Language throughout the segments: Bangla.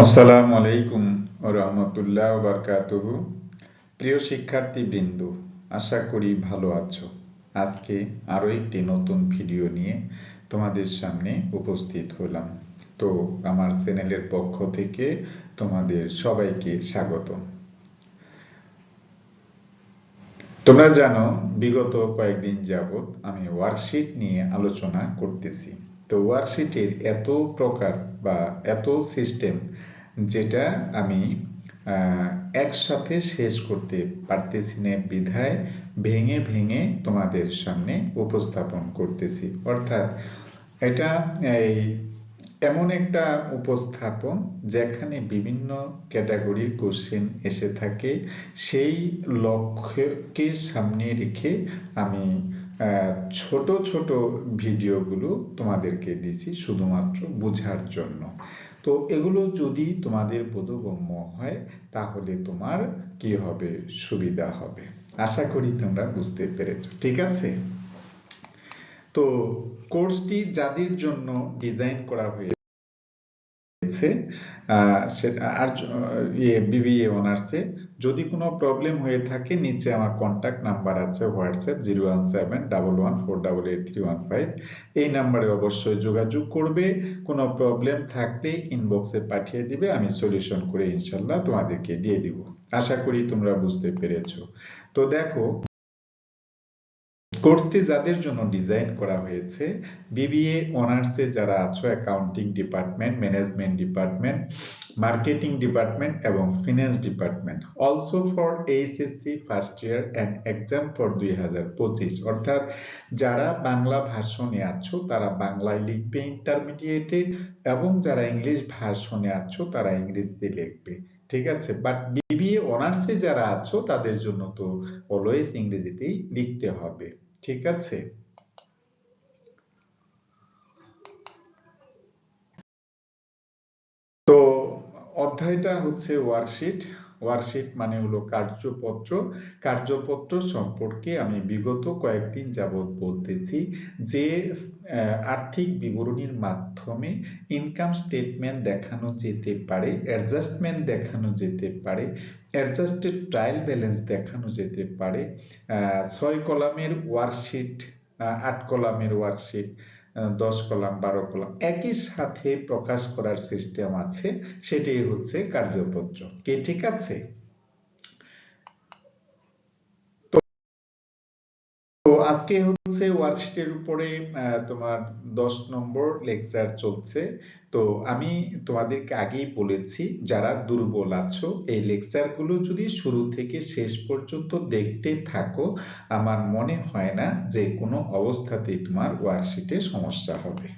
আসসালামু আলাইকুম ওয়া রাহমাতুল্লাহি ওয়া বারাকাতুহু। প্রিয় শিক্ষার্থীবৃন্দ, আশা করি ভালো আছো। আজকে আরো একটি নতুন ভিডিও নিয়ে তোমাদের সামনে উপস্থিত হলাম। তো আমার চ্যানেলের পক্ষ থেকে তোমাদের সবাইকে স্বাগত। তোমরা জানো, বিগত কয়েকদিন যাবত আমি ওয়ার্কশিট নিয়ে আলোচনা করতেছি। তো ওয়ার্কশিটের এত প্রকার বা এত সিস্টেম, যেটা আমি একসাথে শেষ করতে পারতেছি না বিধায় ভেঙে ভেঙে তোমাদের সামনে উপস্থাপন করতেছি। অর্থাৎ এটা এই এমন একটা উপস্থাপন যেখানে বিভিন্ন ক্যাটাগরির কোশ্চেন এসে থাকে। সেই লক্ষ্যকে সামনে রেখে আমি ছোট ছোট ভিডিওগুলো তোমাদেরকে দিছি শুধুমাত্র বোঝার জন্য। তো এগুলো যদি তোমাদের বোধগম্য হয় তাহলে তোমার কি হবে, সুবিধা হবে। আশা করি তোমরা বুঝতে পেরেছো, ঠিক আছে? তো কোর্সটি যাদের জন্য ডিজাইন করা হয়েছে আর বিবিএ অনার্সে, যদি কোনো প্রবলেম হয়ে থাকে নিচে আমার কন্ট্যাক্ট নাম্বার আছে হোয়াটসঅ্যাপ 01711488315। এই নাম্বারে অবশ্যই যোগাযোগ করবে। কোনো প্রবলেম থাকলে ইনবক্সে পাঠিয়ে দিবে, আমি সলিউশন করে ইনশাল্লাহ তোমাদেরকে দিয়ে দিব। আশা করি তোমরা বুঝতে পেরেছো। তো দেখো, কোর্সটি যাদের জন্য ডিজাইন করা হয়েছে, বিবিএ অনার্সে যারা আছো accounting department, management department, marketing department এবং finance department, also for HSC first year and exam for 2025। অর্থাৎ যারা বাংলা ভার্সনে আছো তারা বাংলায় লিখবে ইন্টারমিডিয়েটে, এবং যারা ইংলিশ ভার্সনে আছো তারা ইংরেজিতে লিখবে, ঠিক আছে? বাট বিবিএ অনার্সে যারা আছো তাদের জন্য তো অলওয়েজ ইংরেজিতেই লিখতে হবে, ঠিক আছে? তো অধ্যায়টা হচ্ছে ওয়ার্কশিট। ওয়ার্কশিট মানে হলো কার্যপত্র। কার্যপত্র সম্পর্কে আমি বিগত কয়েকদিন যাবৎ বলতেছি যে আর্থিক বিবরণীর মাধ্যমে ইনকাম স্টেটমেন্ট দেখানো যেতে পারে, অ্যাডজাস্টমেন্ট দেখানো যেতে পারে, অ্যাডজাস্টেড ট্রায়াল ব্যালেন্স দেখানো যেতে পারে, 6 কলামের ওয়ার্কশিট, 8 কলামের ওয়ার্কশিট, 10 কলাম, 12 কলাম একই সাথে প্রকাশ করার সিস্টেম আছে। সেটাই হচ্ছে কার্যপত্র, কে ঠিক আছে? তো আজকে হচ্ছে ওয়ার্কশিটের উপরে তোমার 10 নম্বর লেকচার চলছে। তো আমি তোমাদেরকে আগেই বলেছি, যারা দুর্বল আছো এই লেকচারগুলো যদি শুরু থেকে শেষ পর্যন্ত দেখতে থাকো, আমার মনে হয় না যে কোনো অবস্থাতেই তোমার ওয়ার্কশিটে সমস্যা হবে।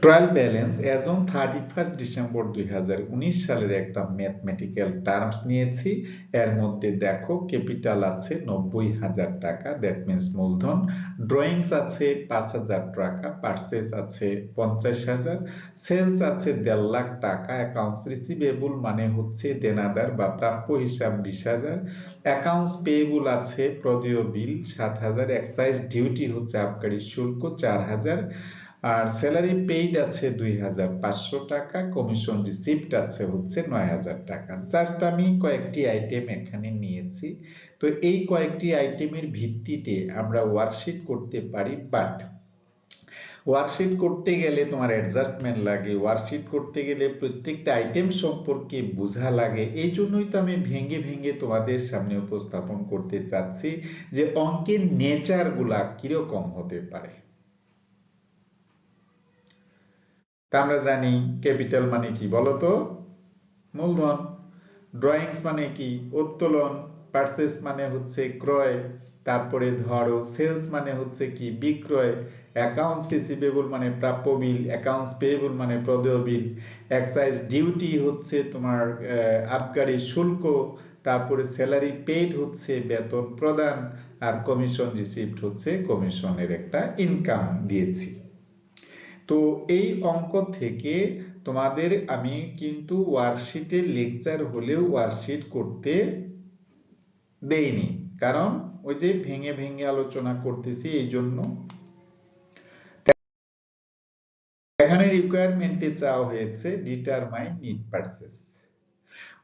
Trial balance as on 31 December 2019 সালের একটা ম্যাথমেটিক্যাল টার্মস নিয়েছি। এর মধ্যে দেখো, ক্যাপিটাল আছে 90,000 টাকা, দ্যাট মিনস মূলধন। ড্রয়িংস আছে 5,000 টাকা, পারচেস আছে 50,000, সেলস আছে 1.5 লাখ টাকা, অ্যাকাউন্টস রিসিভেবল মানে হচ্ছে দেনাদার বা প্রাপ্য হিসাব 20,000, অ্যাকাউন্টস পেয়েবল আছে প্রদেয় বিল 7,000, এক্সাইজ ডিউটি হচ্ছে আবকারি শুল্ক 4,000, আর স্যালারি পেইড আছে 2,500 টাকা, কমিশন রিসিপ্ট আছে হচ্ছে 9,000 টাকা। জাস্ট আমি কয়েকটি আইটেম এখানে নিয়েছি। তো এই কয়েকটি আইটেমের ভিত্তিতে আমরা ওয়ার্কশিট করতে পারি, বাট ওয়ার্কশিট করতে গেলে তোমার অ্যাডজাস্টমেন্ট লাগে, ওয়ার্কশিট করতে গেলে প্রত্যেকটা আইটেম সম্পর্কে বোঝা লাগে। এই জন্যই তো আমি ভেঙে ভেঙে তোমাদের সামনে উপস্থাপন করতে চাচ্ছি যে অঙ্কের নেচার গুলা কিরকম হতে পারে। তা আমরা জানি ক্যাপিটাল মানে কি বলতো? মূলধন। ড্রয়িংস মানে কি? উত্তোলন। পারচেস মানে হচ্ছে ক্রয়। তারপরে ধরো সেলস মানে হচ্ছে কি? বিক্রয়। অ্যাকাউন্টস রিসিভেবল মানে প্রাপ্য বিল, অ্যাকাউন্টস পেয়েবল মানে প্রদেয় বিল, এক্সাইজ ডিউটি হচ্ছে তোমার আবগারি শুল্ক, তারপরে স্যালারি পেইড হচ্ছে বেতন প্রদান, আর কমিশন রিসিভড হচ্ছে কমিশনের একটা ইনকাম দিয়েছি। তো এই অঙ্ক থেকে তোমাদের আমি কিন্তু ওয়ার্কশিটের লেকচার হলেও ওয়ার্কশিট করতে দেইনি, কারণ ওই যে ভেঙে ভেঙে আলোচনা করতেছি এই জন্য। এখানে রিকোয়ারমেন্টে চাওয়া হয়েছে ডিটারমাইন নিট পারচেজ।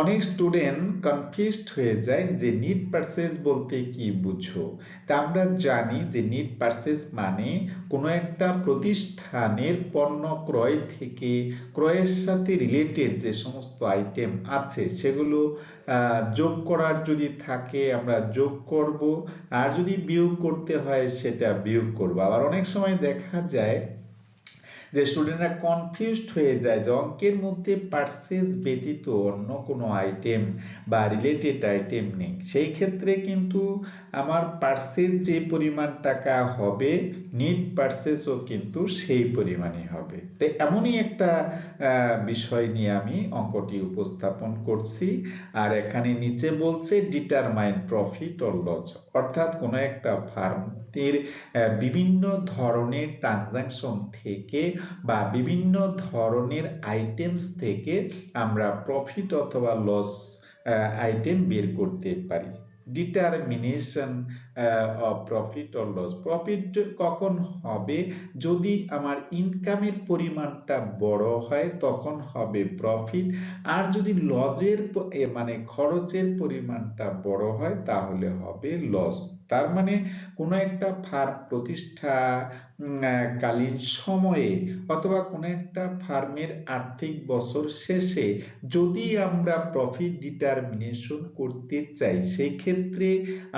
অনেক স্টুডেন্ট কনফিউজড হয়ে যায় যে নিট পারচেজ বলতে কি বুঝো। তা আমরা জানি যে নিট পারচেজ মানে কোনো একটা প্রতিষ্ঠানের পণ্য ক্রয় থেকে ক্রয়ের সাথে রিলেটেড যে সমস্ত আইটেম আছে সেগুলো যোগ করার যদি থাকে আমরা যোগ করব, আর যদি বিয়োগ করতে হয় সেটা বিয়োগ করব। আবার অনেক সময় দেখা যায় যে স্টুডেন্টরা কনফিউজড হয়ে যায় যে অঙ্কের মধ্যে পারচেজ ব্যতীত অন্য কোনো আইটেম বা রিলেটেড আইটেম নেই, সেই ক্ষেত্রে কিন্তু আমার পারচেজ যে পরিমাণ টাকা হবে নিট পারচেজও কিন্তু সেই পরিমাণই হবে। তো এমনই একটা বিষয় নিয়ে আমি অঙ্কটি উপস্থাপন করছি। আর এখানে নিচে বলছে ডিটারমাইন প্রফিট অর লস, অর্থাৎ কোনো একটা ফার্মের বিভিন্ন ধরনের ট্রানজাকশন থেকে বা বিভিন্ন ধরনের আইটেমস থেকে আমরা প্রফিট অথবা লস আইটেম বের করতে পারি। Determination of profit or loss, profit কখন হবে যদি আমার ইনকামের পরিমাণটা বড় হয় তখন হবে প্রফিট, আর যদি লজের মানে খরচের পরিমাণটা বড় হয় তাহলে হবে লস। তার মানে কোনো একটা ফার্ম প্রতিষ্ঠা কালীন সময়ে অথবা কোনো একটা ফার্মের আর্থিক বছর শেষে যদি আমরা প্রফিট ডিটারমিনেশন করতে চাই সেই ক্ষেত্রে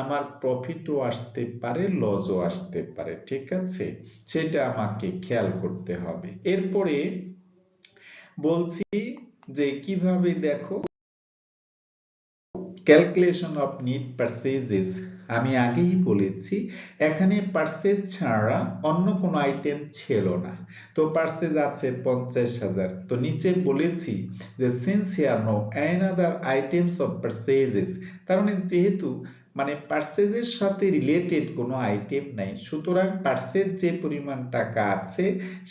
আমার প্রফিটও আসতে পারে লসও আসতে পারে, ঠিক আছে, সেটা আমাকে খেয়াল করতে হবে। এরপরে বলছি যে কিভাবে দেখো ক্যালকুলেশন অফ নিট পারচেজেস। আমি আগেই বলেছি এখানে পারচেজ ছাড়া অন্য কোনো আইটেম ছিল না, তো পারচেজ আছে 50,000। তো নিচে বলেছি যে since here no another items of purchases, তার মানে যেহেতু মানে পারচেজের সাথে রিলেটেড কোনো আইটেম নাই, সুতরাং পারচেজ যে পরিমাণ টাকা আছে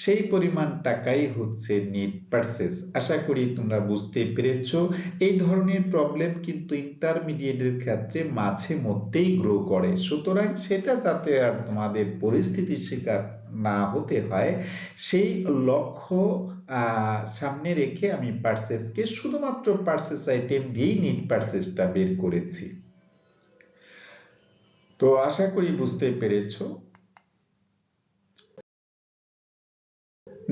সেই পরিমাণ টাকাই হচ্ছে নিট পারচেজ। আশা করি তোমরা বুঝতে পেরেছো। এই ধরনের প্রবলেম কিন্তু ইন্টারমিডিয়েটের ক্ষেত্রে মাঝে মধ্যেই গ্রো করে, সুতরাং সেটা যাতে আর তোমাদের পরিস্থিতির শিকার না হতে হয় সেই লক্ষ্য সামনে রেখে আমি পারচেজকে শুধুমাত্র পারচেজ আইটেম দিয়েই নিট পারচেজটা বের করেছি। তো আশা করি বুঝতে পেরেছো।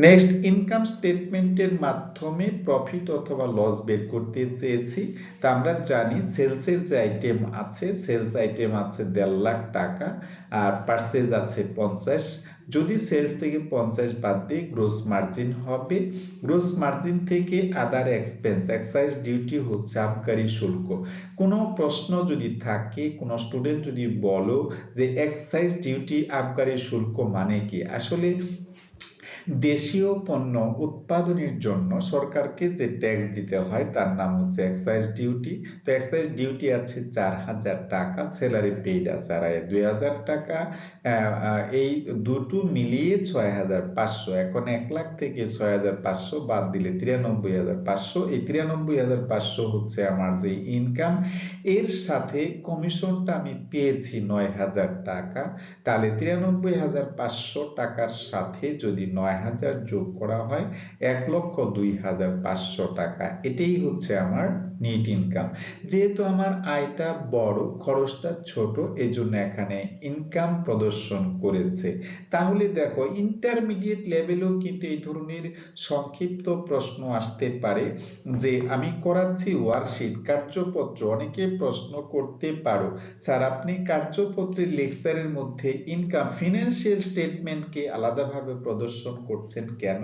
নেক্সট, ইনকাম স্টেটমেন্টের মাধ্যমে প্রফিট অথবা লস বের করতে চেয়েছি। তা আমরা জানি সেলসের যে আইটেম আছে, সেলস আইটেম আছে 1.5 লাখ টাকা আর পারচেজ আছে 50। যদি সেলস থেকে 50 বাদ দিয়ে গ্রোস মার্জিন হবে। গ্রোস মার্জিন থেকে আদার এক্সপেন্স, এক্সাইজ ডিউটি হচ্ছে আবগারি শুল্ক। কোনো প্রশ্ন যদি থাকে, কোনো স্টুডেন্ট যদি বলো যে এক্সাইজ ডিউটি আবগারি শুল্ক মানে কি, আসলে দেশীয় পণ্য উৎপাদনের জন্য সরকারকে যে ট্যাক্স দিতে হয় তার নাম হচ্ছে এক্সাইজ ডিউটি। তো এক্সাইজ ডিউটি আছে 4,000 টাকা, স্যালারি পেইড আছে 2,500 টাকা, এই দুটো মিলিয়ে 6,500। এখন 1 লাখ থেকে 6,500 বাদ দিলে 93,500, এই 93,500 হচ্ছে আমার যে ইনকাম। এর সাথে কমিশনটা আমি পেয়েছি 9,000 টাকা, তাহলে 93,500 টাকার সাথে যদি 9,000 যোগ করা হয় 1,02,500 টাকা, এটাই হচ্ছে আমার নেট ইনকাম। যেহেতু আমার আয়টা বড় খরচটা ছোট এই জন্য এখানে ইনকাম প্রদর্শন করেছে। তাহলে দেখো ইন্টারমিডিয়েট লেভেলেও কিন্তু এই ধরনের সংক্ষিপ্ত প্রশ্ন আসতে পারে যে আমি করাচ্ছি ওয়ার্কশিট কার্যপত্র, অনেকে প্রশ্ন করতে পারো স্যার আপনি কার্যপত্রের লেকচারের মধ্যে ইনকাম ফিনান্সিয়াল স্টেটমেন্টকে আলাদাভাবে প্রদর্শন করছেন কেন?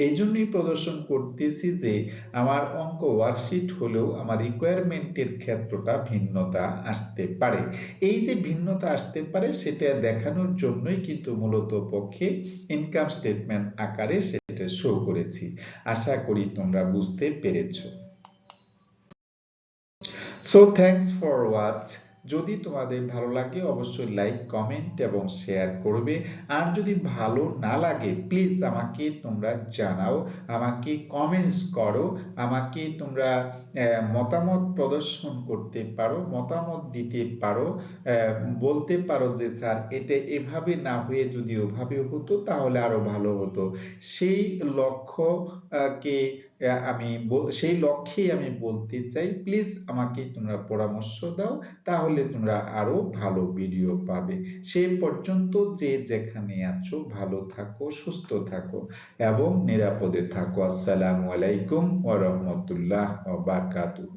এই জন্যই প্রদর্শন করতেছি যে আমার অঙ্ক ওয়ার্কশিট হলেও আমার রিকোয়ারমেন্টের ক্ষেত্রটা ভিন্নতা আসতে পারে। এই যে ভিন্নতা আসতে পারে সেটা দেখানোর জন্যই কিন্তু মূলত পক্ষে ইনকাম স্টেটমেন্ট আকারে সেটা শো করেছি। আশা করি তোমরা বুঝতে পেরেছো। So thanks for watch. যদি তোমাদের ভালো লাগে অবশ্যই লাইক, কমেন্ট এবং শেয়ার করবে। আর যদি ভালো না লাগে প্লিজ আমাকে তোমরা জানাও, আমাকে কমেন্টস করো, আমাকে তোমরা মতামত প্রদর্শন করতে পারো, মতামত দিতে পারো, বলতে পারো যে স্যার এটা এভাবে না হয়ে যদি ওভাবে হতো তাহলে আরো ভালো হতো। সেই লক্ষ্য কে সেই লক্ষ্যেই আমি বলতে চাই, প্লিজ আমাকে তোমরা পরামর্শ দাও, তাহলে তোমরা আরো ভালো ভিডিও পাবে। সে পর্যন্ত যে যেখানে আছো ভালো থাকো, সুস্থ থাকো এবং নিরাপদে থাকো। আসসালামু আলাইকুম ওয়া রাহমাতুল্লাহ ওয়া বারাকাতুহু।